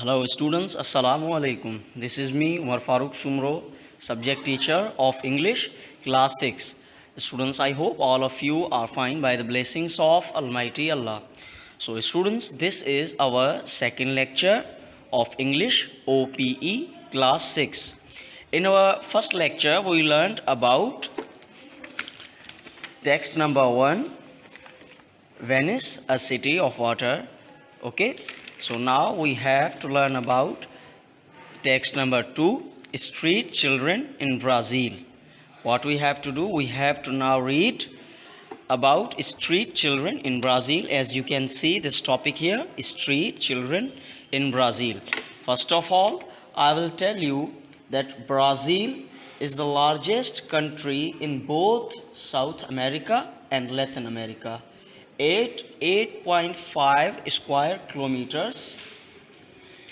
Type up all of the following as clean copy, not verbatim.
Hello students, Assalamu alaikum. This is me, Umar Farooq Sumro, subject teacher of English, class 6. Students, I hope all of you are fine by the blessings of Almighty Allah. So students, this is our second lecture of English OPE class 6. In our first lecture, we learned about text number 1, Venice, a city of water. Okay, so now we have to learn about text number 2, street children in Brazil. What we have to do, we have to now read about street children in Brazil. As you can see this topic here, street children in Brazil. First of all, I will tell you that Brazil is the largest country in both South America and Latin America. 8.5 square kilometers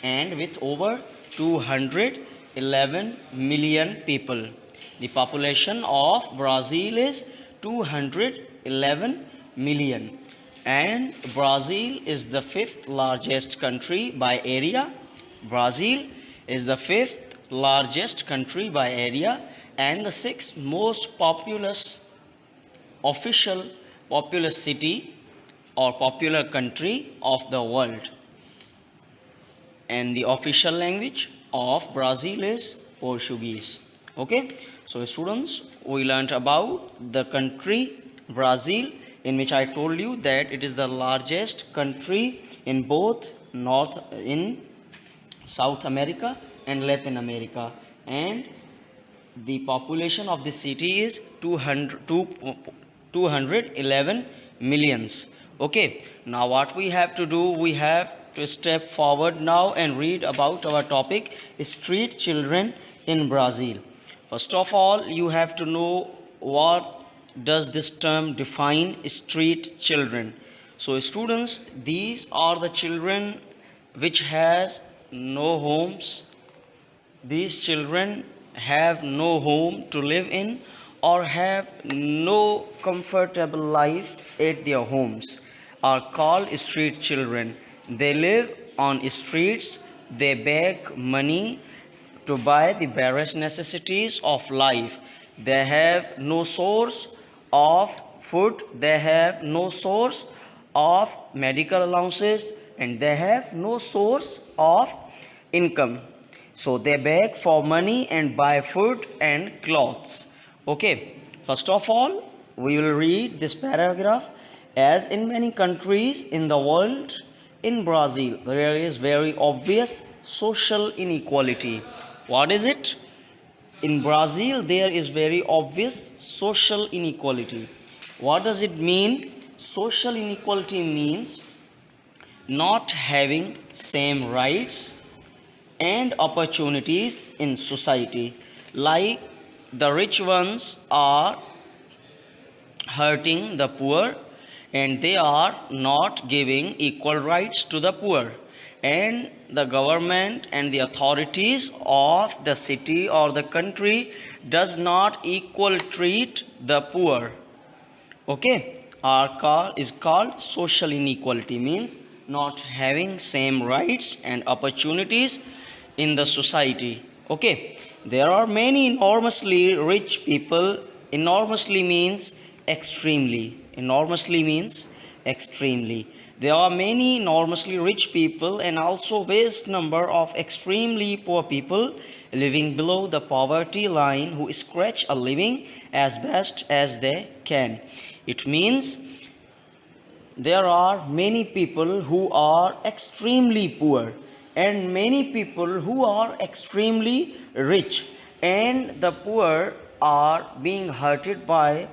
and with over 211 million people. The population of Brazil is 211 million, and Brazil is the fifth largest country by area. Brazil is the fifth largest country by area and the sixth most populous city or popular country of the world. And the official language of Brazil is Portuguese. Okay, so students, we learned about the country Brazil, in which I told you that it is the largest country in both South America and Latin America, and the population of the city is 211 millions. Okay, now what we have to do, we have to step forward now and read about our topic, street children in Brazil. First of all, you have to know what does this term define, street children. So students, these are the children which has no homes. These children have no home to live in or have no comfortable life at their homes, are called street children. They live on streets, they beg money to buy the barest necessities of life. They have no source of food, they have no source of medical allowances, and they have no source of income. So they beg for money and buy food and clothes. Okay, first of all, we will read this paragraph. As in many countries in the world, in Brazil, there is very obvious social inequality. What is it? In Brazil, there is very obvious social inequality. What does it mean? Social inequality means not having same rights and opportunities in society. Like the rich ones are hurting the poor, and they are not giving equal rights to the poor, and the government and the authorities of the city or the country does not equal treat the poor. Okay, is called social inequality, means not having same rights and opportunities in the society. Okay, there are many enormously rich people. Enormously means extremely. Enormously means extremely. There are many enormously rich people and also vast number of extremely poor people living below the poverty line who scratch a living as best as they can. It means there are many people who are extremely poor and many people who are extremely rich, and the poor are being hurted by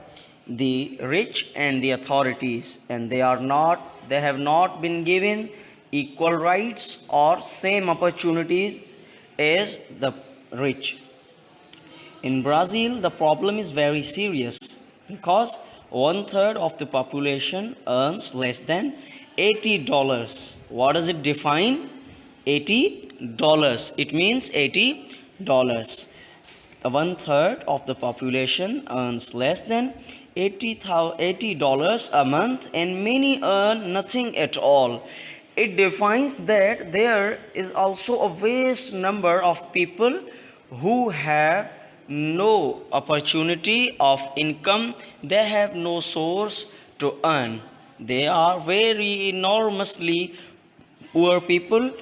the rich and the authorities, and they have not been given equal rights or same opportunities as the rich. In Brazil, the problem is very serious because 1/3 of the population earns less than $80. What does it define? $80. It means $80. The 1/3 of the population earns less than $80 a month, and many earn nothing at all. It defines that there is also a vast number of people who have no opportunity of income, they have no source to earn. They are very enormously poor people.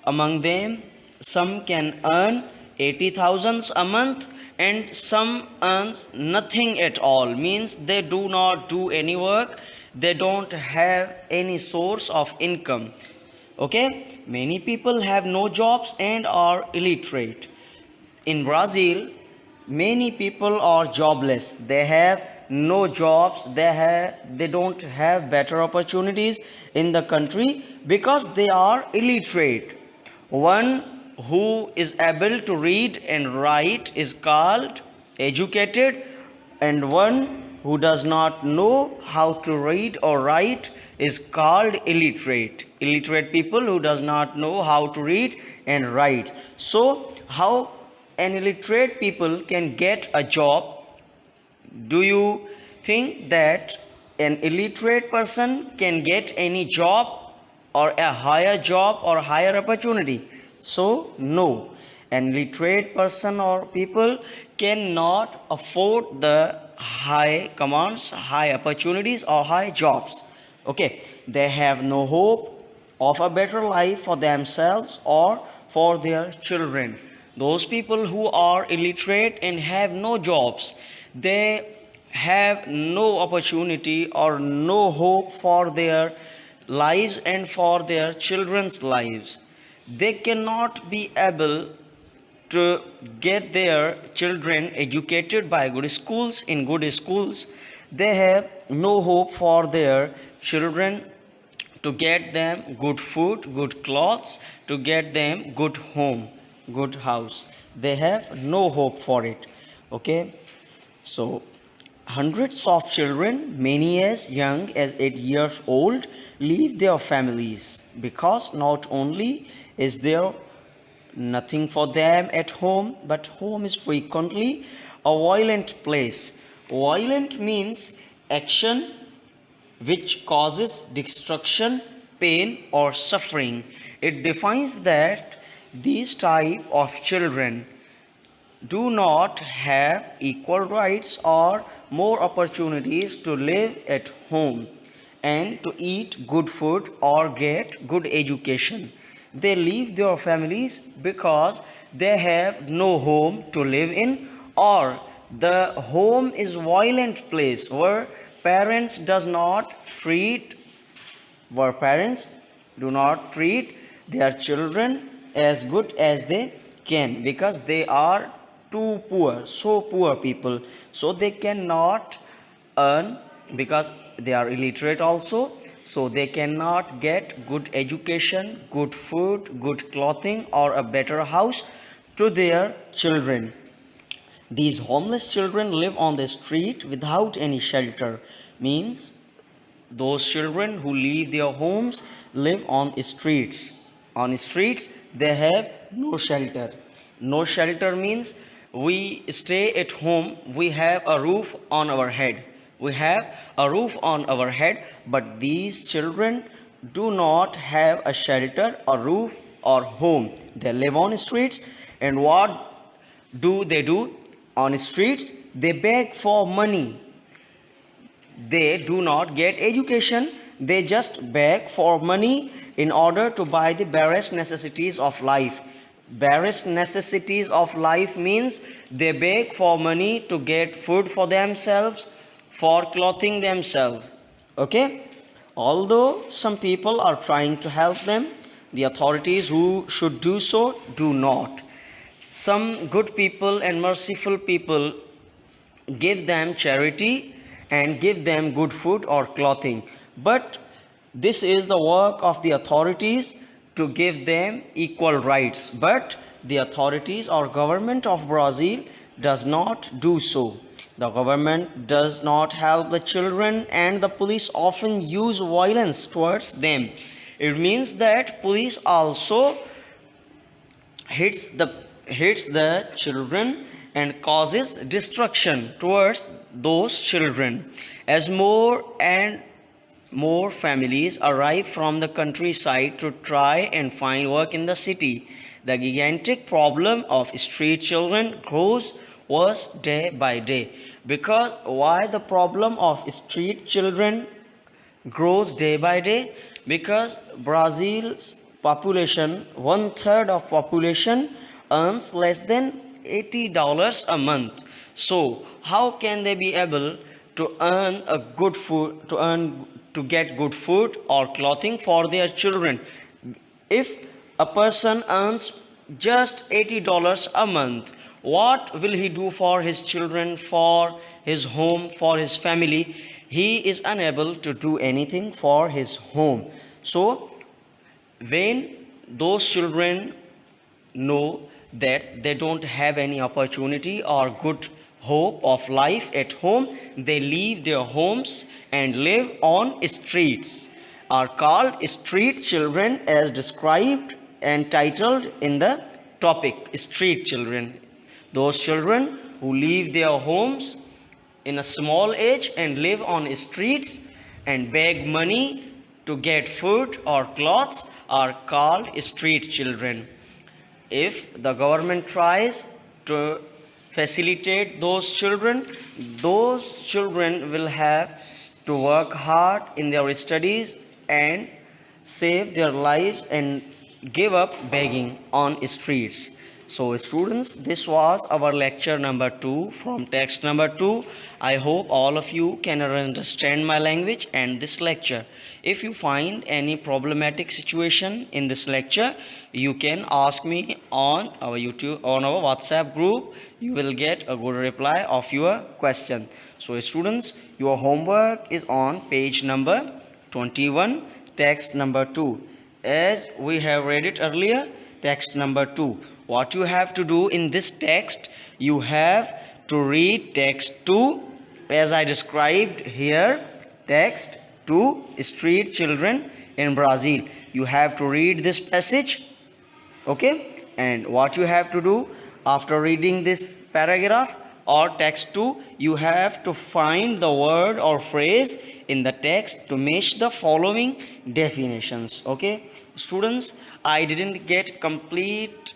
Among them, some can earn 80,000 a month and some earns nothing at all, means they do not do any work, they don't have any source of income. Okay, many people have no jobs and are illiterate. In Brazil, many people are jobless, they have no jobs, they don't have better opportunities in the country because they are illiterate. One who is able to read and write is called educated, and one who does not know how to read or write is called illiterate. Illiterate people who does not know how to read and write. So how an illiterate people can get a job? Do you think that an illiterate person can get any job or a higher job or higher opportunity? So no, an illiterate person or people cannot afford the high commands, high opportunities or high jobs. Okay, they have no hope of a better life for themselves or for their children. Those people who are illiterate and have no jobs, they have no opportunity or no hope for their lives and for their children's lives. They cannot be able to get their children educated by good schools. In good schools, they have no hope for their children to get them good food, good clothes, to get them good home, good house. They have no hope for it. Okay, so hundreds of children, many as young as 8 years old, leave their families because not only is there nothing for them at home, but home is frequently a violent place. Violent means action which causes destruction, pain, or suffering. It defines that these type of children do not have equal rights or more opportunities to live at home and to eat good food or get good education. They leave their families because they have no home to live in, or the home is violent place where parents does not treat where parents do not treat their children as good as they can because they are too poor, so poor people, so they cannot earn because they are illiterate also, so they cannot get good education, good food, good clothing, or a better house to their children. These homeless children live on the street without any shelter, means those children who leave their homes live on streets. On streets, they have no shelter. No shelter means we stay at home, we have a roof on our head. We have a roof on our head, but these children do not have a shelter, a roof, or home. They live on streets, and what do they do on streets? They beg for money. They do not get education, they just beg for money in order to buy the barest necessities of life. Barest necessities of life means they beg for money to get food for themselves, for clothing themselves. Okay, although some people are trying to help them, the authorities who should do so do not. Some good people and merciful people give them charity and give them good food or clothing, but this is the work of the authorities to give them equal rights, but the authorities or government of Brazil does not do so. The government does not help the children, and the police often use violence towards them. It means that police also hits the children and causes destruction towards those children. As more and more families arrive from the countryside to try and find work in the city. The gigantic problem of street children grows worse day by day. Because why the problem of street children grows day by day? Because Brazil's population, one third of population earns less than $80 a month. So how can they be able to earn a good food, to get good food or clothing for their children? If a person earns just $80 a month, what will he do for his children, for his home, for his family? He is unable to do anything for his home. So when those children know that they don't have any opportunity or good hope of life at home, they leave their homes and live on streets, are called street children, as described and titled in the topic, street children. Those children who leave their homes in a small age and live on streets and beg money to get food or clothes are called street children. If the government tries to facilitate those children will have to work hard in their studies and save their lives and give up begging on streets. So students, this was our lecture number 2 from text number 2. I hope all of you can understand my language and this lecture. If you find any problematic situation in this lecture, you can ask me on our WhatsApp group. You will get a good reply of your question. So students, your homework is on page number 21, text number 2. As we have read it earlier, text number 2. What you have to do in this text, you have to read text 2 as I described here. Text 2, street children in Brazil. You have to read this passage, okay? And what you have to do after reading this paragraph or text 2, you have to find the word or phrase in the text to match the following definitions. Okay, students, I didn't get complete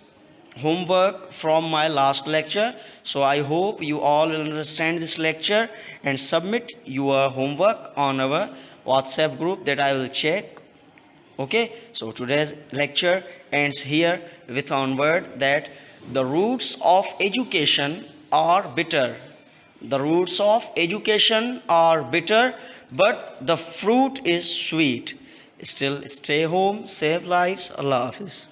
homework from my last lecture, so I hope you all will understand this lecture and submit your homework on our WhatsApp group that I will check. Okay, so today's lecture ends here with one word, that the roots of education are bitter. The roots of education are bitter, but the fruit is sweet. Still, stay home, save lives. Allah Hafiz.